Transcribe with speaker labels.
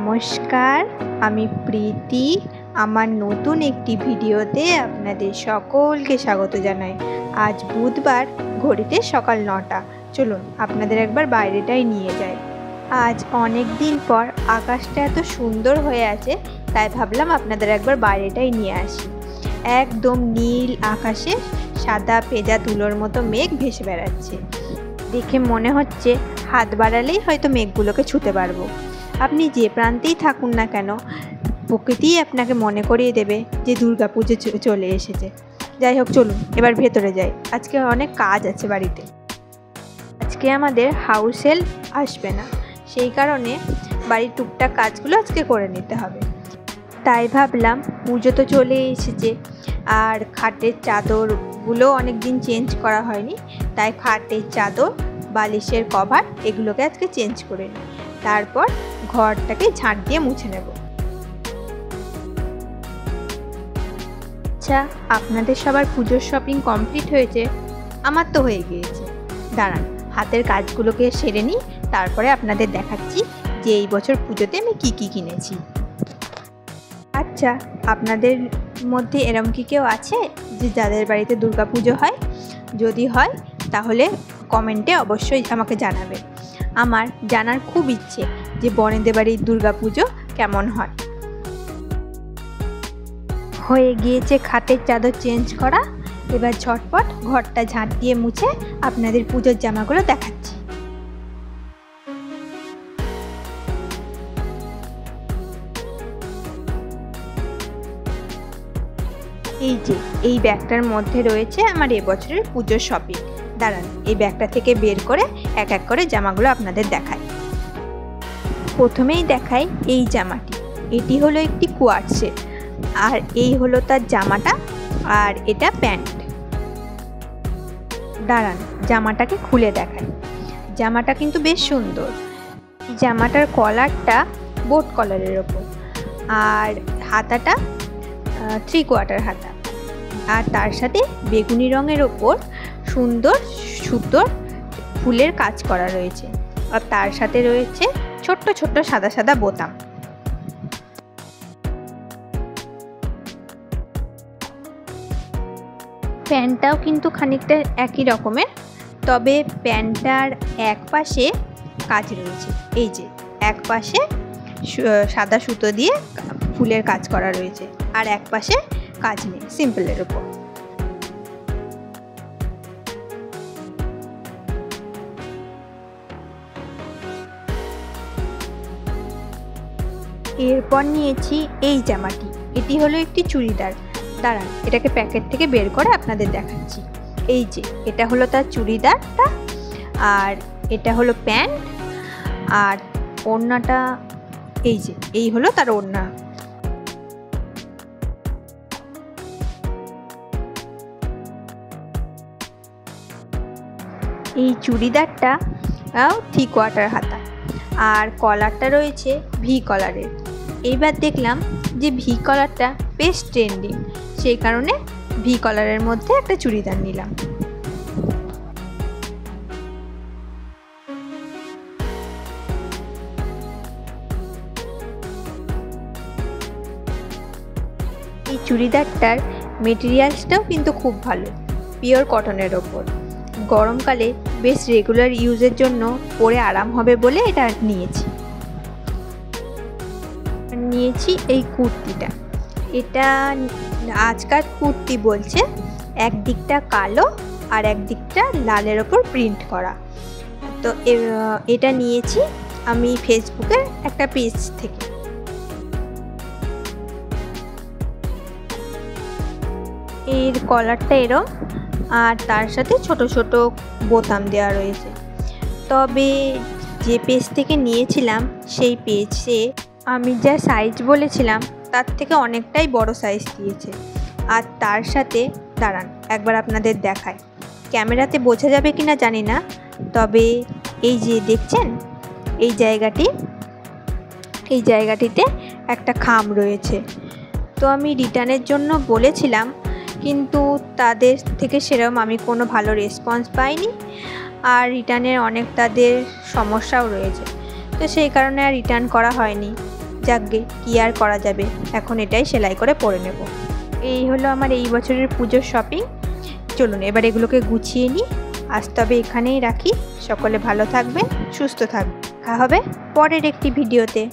Speaker 1: নমস্কার, আমি প্রীতি। আমার নতুন একটি ভিডিওতে আপনাদের সকলকে স্বাগত জানাই। আজ বুধবার, ঘড়িতে সকাল 9টা। চলুন আপনাদের একবার বাইরেটাই নিয়ে যাই। আজ অনেক দিন পর আকাশটা এত সুন্দর হয়ে আছে, তাই ভাবলাম আপনাদের একবার বাইরেটাই নিয়ে আসি। একদম নীল আকাশে সাদা পেঁজা তুলোর মতো মেঘ ভেসে বেড়াচ্ছে। দেখে মনে হচ্ছে হাত বাড়ালেই হয়তো মেঘগুলোকে ছুঁতে পারবো। আপনি যে প্রান্তেই থাকুন না কেন, প্রকৃতিই আপনাকে মনে করিয়ে দেবে যে দুর্গাপুজো চলে এসেছে। যাই হোক, চলুন এবার ভেতরে যাই। আজকে অনেক কাজ আছে বাড়িতে। আজকে আমাদের হাউস হেল্প আসবে না, সেই কারণে বাড়ির টুকটাক কাজগুলো আজকে করে নিতে হবে। তাই ভাবলাম পুজো তো চলে এসেছে, আর খাটের চাদরগুলো অনেক দিন চেঞ্জ করা হয়নি, তাই খাটের চাদর, বালিশের কভার এগুলোকে আজকে চেঞ্জ করে নিই। তারপর ঘরটাকে ঝাঁট দিয়ে মুছে নেব। আচ্ছা, আপনাদের সবার পুজোর শপিং কমপ্লিট হয়েছে? আমার তো হয়ে গিয়েছে। দাঁড়ান, হাতের কাজগুলোকে সেরে নিই, তারপরে আপনাদের দেখাচ্ছি যে এই বছর পুজোতে আমি কি কি কিনেছি। আচ্ছা, আপনাদের মধ্যে এরম কি কেউ আছে যে যাদের বাড়িতে দুর্গাপুজো হয়? যদি হয় তাহলে কমেন্টে অবশ্যই আমাকে জানাবে। আমার জানার খুব ইচ্ছে যে বনেদের বাড়ির দুর্গাপুজো কেমন হয়। হয়ে গিয়েছে খাটের চাদর চেঞ্জ করা। এবার ঝটপট ঘরটা ঝাঁট দিয়ে মুছে আপনাদের পুজোর জামাগুলো দেখাচ্ছি। এই যে এই ব্যাগটার মধ্যে রয়েছে আমার এবছরের পুজোর শপিং। দাঁড়ান, এই ব্যাগটা থেকে বের করে এক এক করে জামাগুলো আপনাদের দেখাই। প্রথমেই দেখাই এই জামাটি। এটি হলো একটি কোয়ার্ড সেট, আর এই হলো তার জামাটা, আর এটা প্যান্ট। দাঁড়ান, জামাটাকে খুলে দেখাই। জামাটা কিন্তু বেশ সুন্দর। জামাটার কলারটা বোট কলারের ওপর, আর হাতাটা 3/4 হাতা, আর তার সাথে বেগুনি রঙের ওপর সুন্দর সুতোর ফুলের কাজ করা রয়েছে, আর তার সাথে রয়েছে ছোট্ট ছোট্ট সাদা সাদা বোতাম। প্যান্টটাও কিন্তু খানিকটা একই রকমের, তবে প্যান্টটার এক পাশে কাজ রয়েছে। এই যে এক পাশে সাদা সুতো দিয়ে ফুলের কাজ করা রয়েছে, আর এক পাশে কাজ নেই, সিম্পলের উপর। এরপর নিয়েছি এই জামাটি। এটি হলো একটি চুড়িদার। দাঁড়ান, এটাকে প্যাকেট থেকে বের করে আপনাদের দেখাচ্ছি। এই যে এটা হলো তার চুড়িদারটা, আর এটা হলো প্যান্ট, আর ওড়নাটা এই যে এই হলো তার ওড়না। এই চুড়িদারটা 3/4 হাতা, আর কলারটা রয়েছে ভি কলারের। এইবার দেখলাম যে ভি কলারটা বেশ ট্রেন্ডিং, সেই কারণে ভি কলারের মধ্যে একটা চুড়িদার নিলাম। এই চুড়িদারটার মেটেরিয়ালসটাও কিন্তু খুব ভালো, পিওর কটনের ওপর। গরমকালে বেশ রেগুলার ইউজের জন্য পরে আরাম হবে বলে এটা নিয়েছি। এই কুর্তিটা, এটা আজকাল কুর্তি বলছে, একদিকটা কালো আর একদিকটা লালের ওপর প্রিন্ট করা। তো এটা নিয়েছি আমি ফেসবুকের একটা পেজ থেকে। এর কলারটা এরম, আর তার সাথে ছোট ছোট বোতাম দেওয়া রয়েছে। তবে যে পেজ থেকে নিয়েছিলাম সেই পেজে আমি যা সাইজ বলেছিলাম তার থেকে অনেকটাই বড় সাইজ দিয়েছে। আর তার সাথে দাঁড়ান একবার আপনাদের দেখাই, ক্যামেরাতে বোঝা যাবে কি না জানি না, তবে এই যে দেখছেন এই জায়গাটিতে একটা খাম রয়েছে। তো আমি রিটার্নের জন্য বলেছিলাম, কিন্তু তাদের থেকে সেরকম আমি কোনো ভালো রেসপন্স পাইনি, আর রিটার্নের অনেক তাদের সমস্যাও রয়েছে, তো সেই কারণে আর রিটার্ন করা হয়নি। যাকগে কি আর করা যাবে, এখন এটাই সেলাই করে পরে নেব। এই হলো আমার এই বছরের পুজোর শপিং। চলুন এবার এগুলোকে গুছিয়ে নিই। আজ তবে এখানেই রাখি। সকলে ভালো থাকবেন, সুস্থ থাকবেন। দেখা হবে পরের একটি ভিডিওতে।